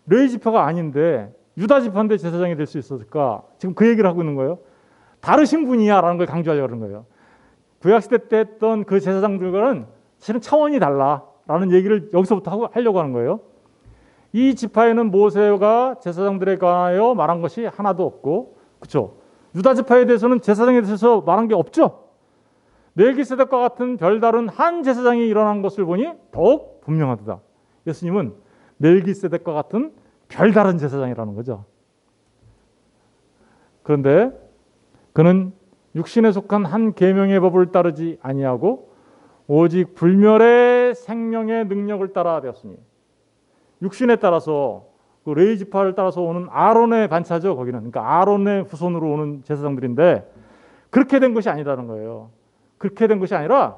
레위 지파가 아닌데 유다 지파인데 제사장이 될 수 있었을까? 지금 그 얘기를 하고 있는 거예요. 다르신 분이야라는 걸 강조하려고 하는 거예요. 구약시대 때 했던 그 제사장들과는 사실은 차원이 달라라는 얘기를 여기서부터 하려고 하는 거예요. 이 지파에는 모세가 제사장들에 관하여 말한 것이 하나도 없고, 그렇죠? 유다 지파에 대해서는 제사장에 대해서 말한 게 없죠. 멜기세덱과 같은 별다른 한 제사장이 일어난 것을 보니 더욱 분명하다. 예수님은 멜기세덱과 같은 별다른 제사장이라는 거죠. 그런데 그는 육신에 속한 한 계명의 법을 따르지 아니하고 오직 불멸의 생명의 능력을 따라 되었으니, 육신에 따라서 그 레위 지파를 따라서 오는 아론의 반차죠. 거기는 그러니까 아론의 후손으로 오는 제사장들인데 그렇게 된 것이 아니라는 거예요. 그렇게 된 것이 아니라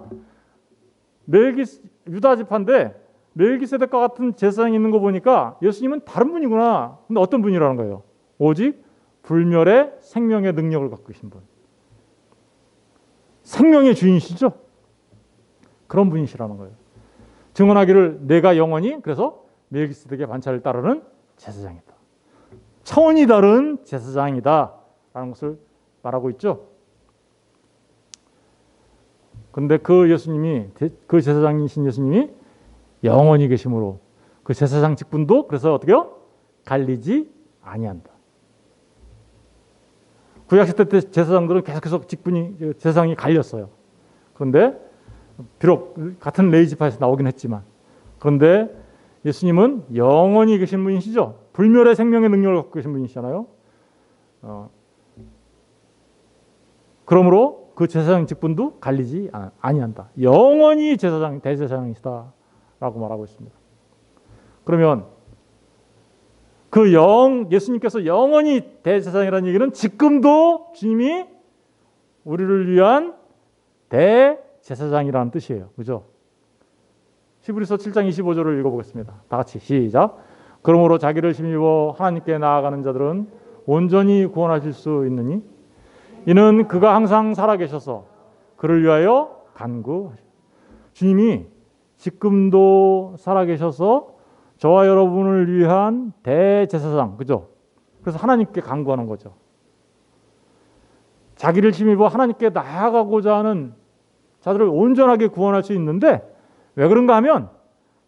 유다 지파인데 멜기세덱과 같은 제사장이 있는 거 보니까 예수님은 다른 분이구나. 근데 어떤 분이라는 거예요? 오직 불멸의 생명의 능력을 갖고 계신 분. 생명의 주인이시죠? 그런 분이시라는 거예요. 증언하기를 내가 영원히 그래서 멜기세덱의 반차를 따르는 제사장이다. 차원이 다른 제사장이다 라는 것을 말하고 있죠. 그런데 그 예수님이, 그 제사장이신 예수님이 영원히 계심으로 그 제사장 직분도 그래서 어떻게요? 갈리지 아니한다. 구약시대 때 제사장들은 계속해서 제사장이 갈렸어요. 그런데 비록 같은 레위 지파에서 나오긴 했지만, 그런데 예수님은 영원히 계신 분이시죠. 불멸의 생명의 능력을 갖고 계신 분이시잖아요. 그러므로 그 제사장 직분도 갈리지 아니한다. 영원히 대제사장이시다 라고 말하고 있습니다. 그러면 그 예수님께서 영원히 대제사장이라는 얘기는 지금도 주님이 우리를 위한 대제사장이라는 뜻이에요. 그죠? 히브리서 7장 25절을 읽어보겠습니다. 다 같이 시작. 그러므로 자기를 힘입어 하나님께 나아가는 자들은 온전히 구원하실 수 있느니 이는 그가 항상 살아계셔서 그를 위하여 간구하시오. 주님이 지금도 살아계셔서 저와 여러분을 위한 대제사장, 그죠? 그래서 하나님께 간구하는 거죠. 자기를 힘입어 하나님께 나아가고자 하는 자들을 온전하게 구원할 수 있는데 왜 그런가 하면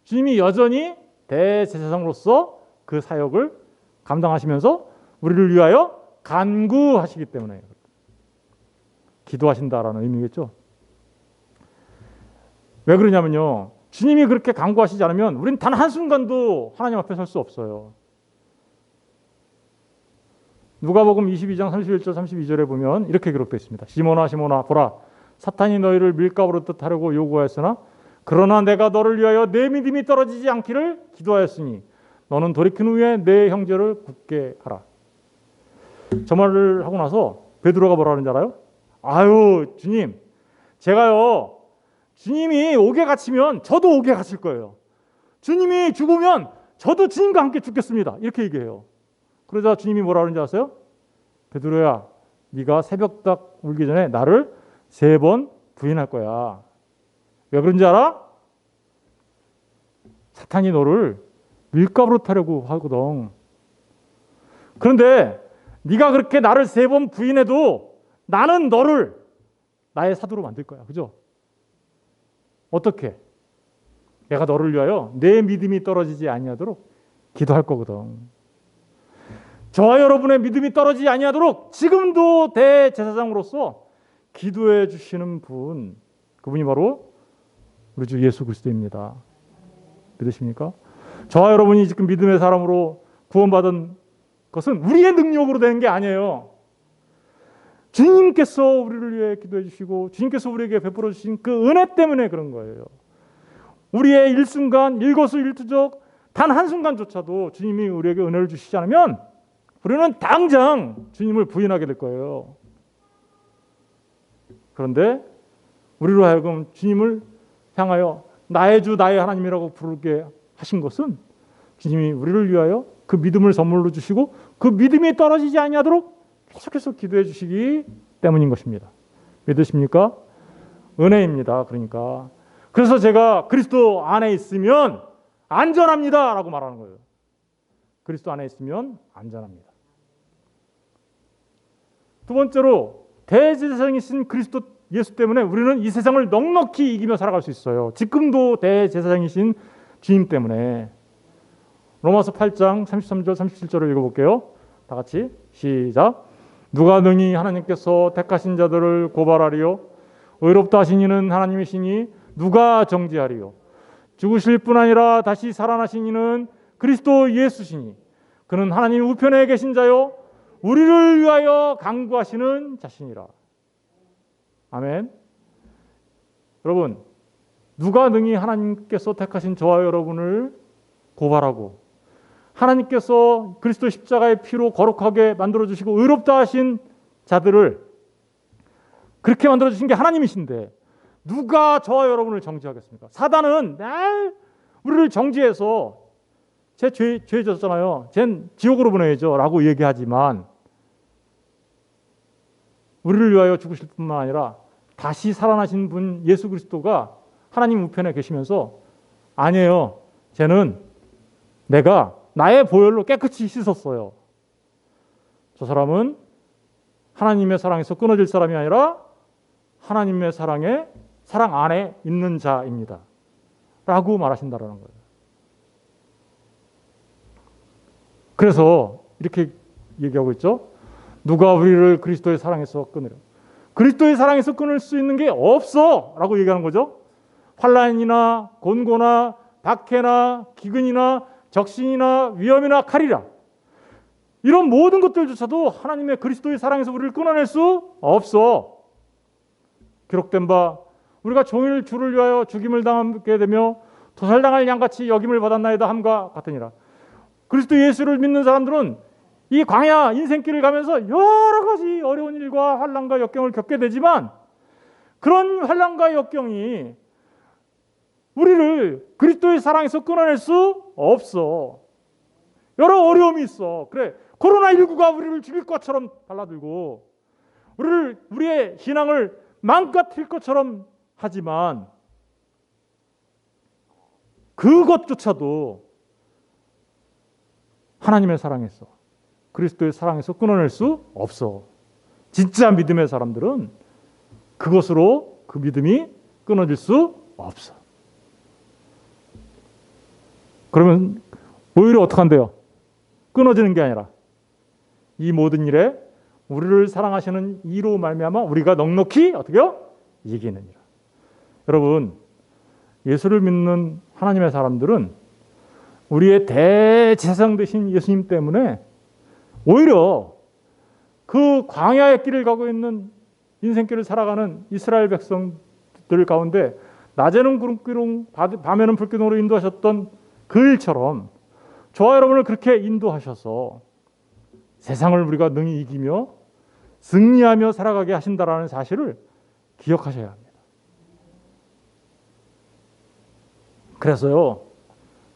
주님이 여전히 대제사장으로서 그 사역을 감당하시면서 우리를 위하여 간구하시기 때문에 기도하신다라는 의미겠죠. 왜 그러냐면요. 주님이 그렇게 간구하시지 않으면 우리는 단 한순간도 하나님 앞에 설 수 없어요. 누가복음 22장 31절 32절에 보면 이렇게 기록되어 있습니다. 시몬아 시몬아 보라 사탄이 너희를 밀가루로 뜻하려고 요구하였으나 그러나 내가 너를 위하여 내 믿음이 떨어지지 않기를 기도하였으니 너는 돌이킨 후에 내 형제를 굳게 하라. 저 말을 하고 나서 베드로가 뭐라 하는지 알아요? 아유 주님 제가요 주님이 옥에 갇히면 저도 옥에 갇힐 거예요. 주님이 죽으면 저도 주님과 함께 죽겠습니다. 이렇게 얘기해요. 그러자 주님이 뭐라 그러는지 아세요? 베드로야 네가 새벽닭 울기 전에 나를 3번 부인할 거야. 왜 그런지 알아? 사탄이 너를 밀가루로 타려고 하거든. 그런데 네가 그렇게 나를 3번 부인해도 나는 너를 나의 사도로 만들 거야. 그죠? 어떻게? 내가 너를 위하여 내 믿음이 떨어지지 아니하도록 기도할 거거든. 저와 여러분의 믿음이 떨어지지 아니하도록 지금도 대제사장으로서 기도해 주시는 분, 그분이 바로 우리 주 예수 그리스도입니다. 믿으십니까? 저와 여러분이 지금 믿음의 사람으로 구원받은 것은 우리의 능력으로 되는 게 아니에요. 주님께서 우리를 위해 기도해 주시고 주님께서 우리에게 베풀어 주신 그 은혜 때문에 그런 거예요. 우리의 일순간 일거수일투족 단 한순간조차도 주님이 우리에게 은혜를 주시지 않으면 우리는 당장 주님을 부인하게 될 거예요. 그런데 우리로 하여금 주님을 향하여 나의 주 나의 하나님이라고 부르게 하신 것은 주님이 우리를 위하여 그 믿음을 선물로 주시고 그 믿음이 떨어지지 아니하도록 계속해서 기도해 주시기 때문인 것입니다. 믿으십니까? 은혜입니다. 그러니까 그래서 제가 그리스도 안에 있으면 안전합니다 라고 말하는 거예요. 그리스도 안에 있으면 안전합니다. 두 번째로 대제사장이신 그리스도 예수 때문에 우리는 이 세상을 넉넉히 이기며 살아갈 수 있어요. 지금도 대제사장이신 주님 때문에. 로마서 8장 33절 37절을 읽어볼게요. 다 같이 시작. 누가 능히 하나님께서 택하신 자들을 고발하리요? 의롭다 하신 이는 하나님이시니 누가 정죄하리요? 죽으실 뿐 아니라 다시 살아나신 이는 그리스도 예수시니 그는 하나님 우편에 계신 자요 우리를 위하여 간구하시는 자신이라. 아멘. 여러분, 누가 능히 하나님께서 택하신 저와 여러분을 고발하고 하나님께서 그리스도 십자가의 피로 거룩하게 만들어주시고 의롭다 하신 자들을 그렇게 만들어주신 게 하나님이신데 누가 저와 여러분을 정죄하겠습니까? 사단은 날 우리를 정죄해서 제 죄 졌잖아요. 쟨 지옥으로 보내야죠 라고 얘기하지만 우리를 위하여 죽으실 뿐만 아니라 다시 살아나신 분 예수 그리스도가 하나님 우편에 계시면서 아니에요. 쟤는 내가 나의 보혈로 깨끗이 씻었어요. 저 사람은 하나님의 사랑에서 끊어질 사람이 아니라 하나님의 사랑 안에 있는 자입니다. 라고 말하신다는 거예요. 그래서 이렇게 얘기하고 있죠. 누가 우리를 그리스도의 사랑에서 끊으려? 그리스도의 사랑에서 끊을 수 있는 게 없어! 라고 얘기하는 거죠. 환난이나 곤고나 박해나 기근이나 적신이나 위험이나 칼이라 이런 모든 것들조차도 하나님의 그리스도의 사랑에서 우리를 끊어낼 수 없어. 기록된 바 우리가 종일 주를 위하여 죽임을 당하게 되며 도살당할 양같이 여김을 받았나이다 함과 같으니라. 그리스도 예수를 믿는 사람들은 이 광야 인생길을 가면서 여러 가지 어려운 일과 환난과 역경을 겪게 되지만 그런 환난과 역경이 우리를 그리스도의 사랑에서 끊어낼 수 없어. 여러 어려움이 있어. 그래, 코로나19가 우리를 죽일 것처럼 달라들고 우리의 신앙을 망가뜨릴 것처럼 하지만 그것조차도 하나님의 사랑에서, 그리스도의 사랑에서 끊어낼 수 없어. 진짜 믿음의 사람들은 그것으로 그 믿음이 끊어질 수 없어. 그러면 오히려 어떻게 한대요? 끊어지는 게 아니라 이 모든 일에 우리를 사랑하시는 이로 말미암아 우리가 넉넉히 어떻게요? 이기느니라. 여러분, 예수를 믿는 하나님의 사람들은 우리의 대제사장 되신 예수님 때문에 오히려 그 광야의 길을 가고 있는 인생길을 살아가는 이스라엘 백성들 가운데 낮에는 구름기둥, 밤에는 불기둥으로 인도하셨던 그 일처럼 저와 여러분을 그렇게 인도하셔서 세상을 우리가 능히 이기며 승리하며 살아가게 하신다라는 사실을 기억하셔야 합니다. 그래서요,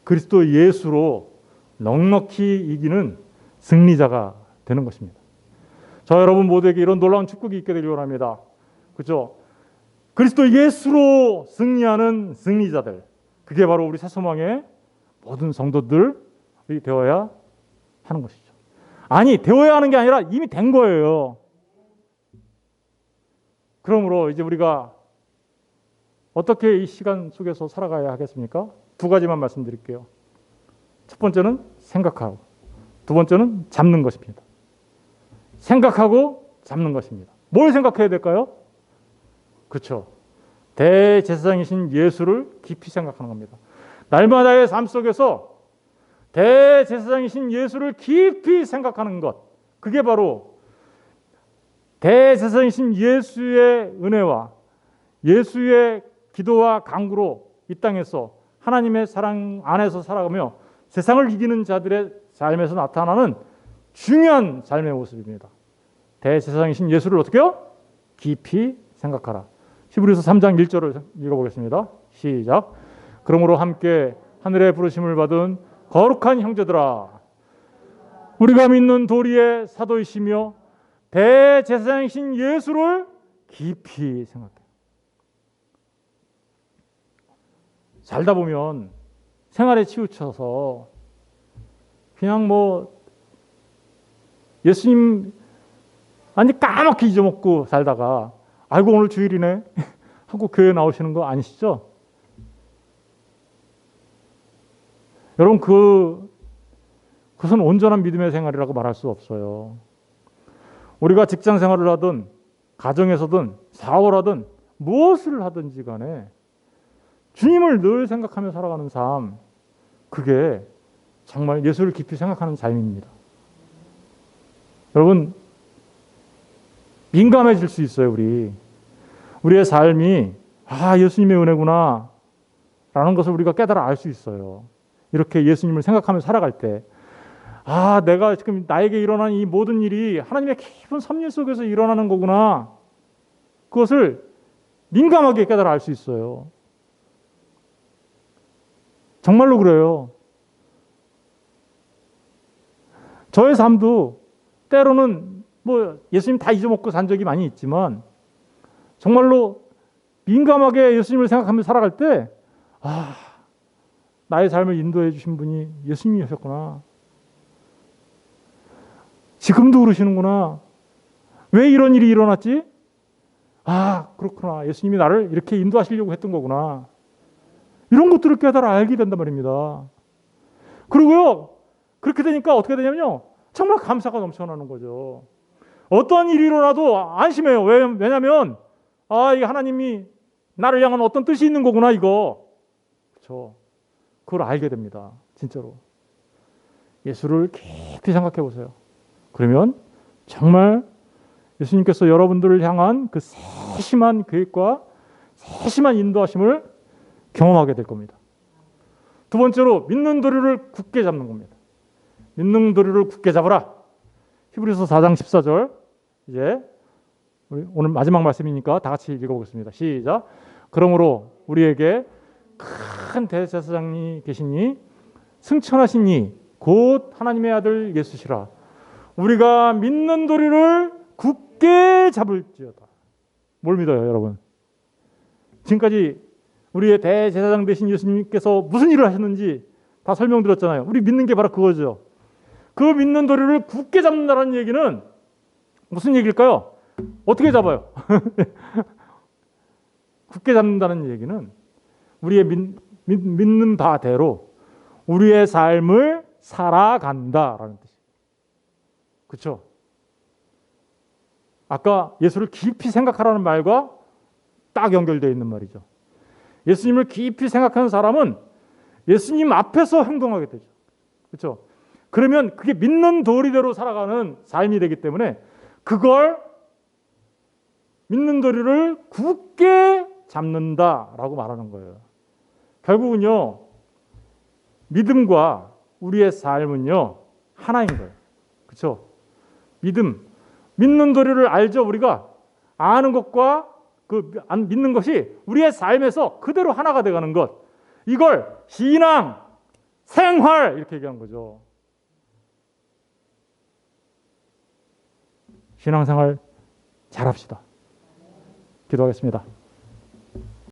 그리스도 예수로 넉넉히 이기는 승리자가 되는 것입니다. 저 여러분 모두에게 이런 놀라운 축복이 있게 되기를 원합니다. 그렇죠? 그리스도 예수로 승리하는 승리자들, 그게 바로 우리 새소망의 모든 성도들이 되어야 하는 것이죠. 아니, 되어야 하는 게 아니라 이미 된 거예요. 그러므로 이제 우리가 어떻게 이 시간 속에서 살아가야 하겠습니까? 두 가지만 말씀드릴게요. 첫 번째는 생각하고, 두 번째는 잡는 것입니다. 생각하고 잡는 것입니다. 뭘 생각해야 될까요? 그렇죠. 대제사장이신 예수를 깊이 생각하는 겁니다. 날마다의 삶 속에서 대제사장이신 예수를 깊이 생각하는 것, 그게 바로 대제사장이신 예수의 은혜와 예수의 기도와 간구로 이 땅에서 하나님의 사랑 안에서 살아가며 세상을 이기는 자들의 삶에서 나타나는 중요한 삶의 모습입니다. 대제사장이신 예수를 어떻게 해요? 깊이 생각하라. 히브리서 3장 1절을 읽어보겠습니다. 시작. 그러므로 함께 하늘의 부르심을 받은 거룩한 형제들아, 우리가 믿는 도리의 사도이시며 대제사장이신 예수를 깊이 생각해. 살다 보면 생활에 치우쳐서 그냥 예수님 완전 까맣게 잊어먹고 살다가 아이고 오늘 주일이네 하고 교회 나오시는 거 아니시죠? 여러분, 그것은 온전한 믿음의 생활이라고 말할 수 없어요. 우리가 직장 생활을 하든 가정에서든 사업을 하든 무엇을 하든지 간에 주님을 늘 생각하며 살아가는 삶, 그게 정말 예수를 깊이 생각하는 삶입니다. 여러분, 민감해질 수 있어요. 우리의 삶이 예수님의 은혜구나 라는 것을 우리가 깨달아 알 수 있어요. 이렇게 예수님을 생각하며 살아갈 때 내가 지금 나에게 일어난 이 모든 일이 하나님의 깊은 섭리 속에서 일어나는 거구나, 그것을 민감하게 깨달아 알 수 있어요. 정말로 그래요. 저의 삶도 때로는 예수님 다 잊어먹고 산 적이 많이 있지만 정말로 민감하게 예수님을 생각하며 살아갈 때 나의 삶을 인도해 주신 분이 예수님이셨구나. 지금도 그러시는구나. 왜 이런 일이 일어났지? 그렇구나. 예수님이 나를 이렇게 인도하시려고 했던 거구나. 이런 것들을 깨달아 알게 된단 말입니다. 그리고요, 그렇게 되니까 어떻게 되냐면요, 정말 감사가 넘쳐나는 거죠. 어떤 일이 일어나도 안심해요. 왜냐하면 이게 하나님이 나를 향한 어떤 뜻이 있는 거구나, 이거. 그렇죠. 그걸 알게 됩니다. 진짜로. 예수를 깊이 생각해 보세요. 그러면 정말 예수님께서 여러분들을 향한 그 세심한 계획과 세심한 인도하심을 경험하게 될 겁니다. 두 번째로 믿는 도리를 굳게 잡는 겁니다. 믿는 도리를 굳게 잡으라. 히브리서 4장 14절, 이제 우리 오늘 마지막 말씀이니까 다 같이 읽어보겠습니다. 시작. 그러므로 우리에게 큰 대제사장이 계시니 승천하신 이 곧 하나님의 아들 예수시라. 우리가 믿는 도리를 굳게 잡을지어다. 뭘 믿어요, 여러분? 지금까지 우리의 대제사장 되신 예수님께서 무슨 일을 하셨는지 다 설명드렸잖아요. 우리 믿는 게 바로 그거죠. 그 믿는 도리를 굳게 잡는다는 얘기는 무슨 얘기일까요? 어떻게 잡아요? 굳게 잡는다는 얘기는 우리의 믿는 바대로 우리의 삶을 살아간다라는 뜻이에요. 그렇죠? 아까 예수를 깊이 생각하라는 말과 딱 연결되어 있는 말이죠. 예수님을 깊이 생각하는 사람은 예수님 앞에서 행동하게 되죠. 그렇죠? 그러면 그게 믿는 도리대로 살아가는 삶이 되기 때문에 그걸 믿는 도리를 굳게 잡는다라고 말하는 거예요. 결국은요, 믿음과 우리의 삶은요, 하나인 거예요. 그렇죠? 믿는 도리를 알죠. 우리가 아는 것과 믿는 것이 우리의 삶에서 그대로 하나가 돼가는 것. 이걸 신앙, 생활 이렇게 얘기하는 거죠. 신앙생활 잘합시다. 기도하겠습니다.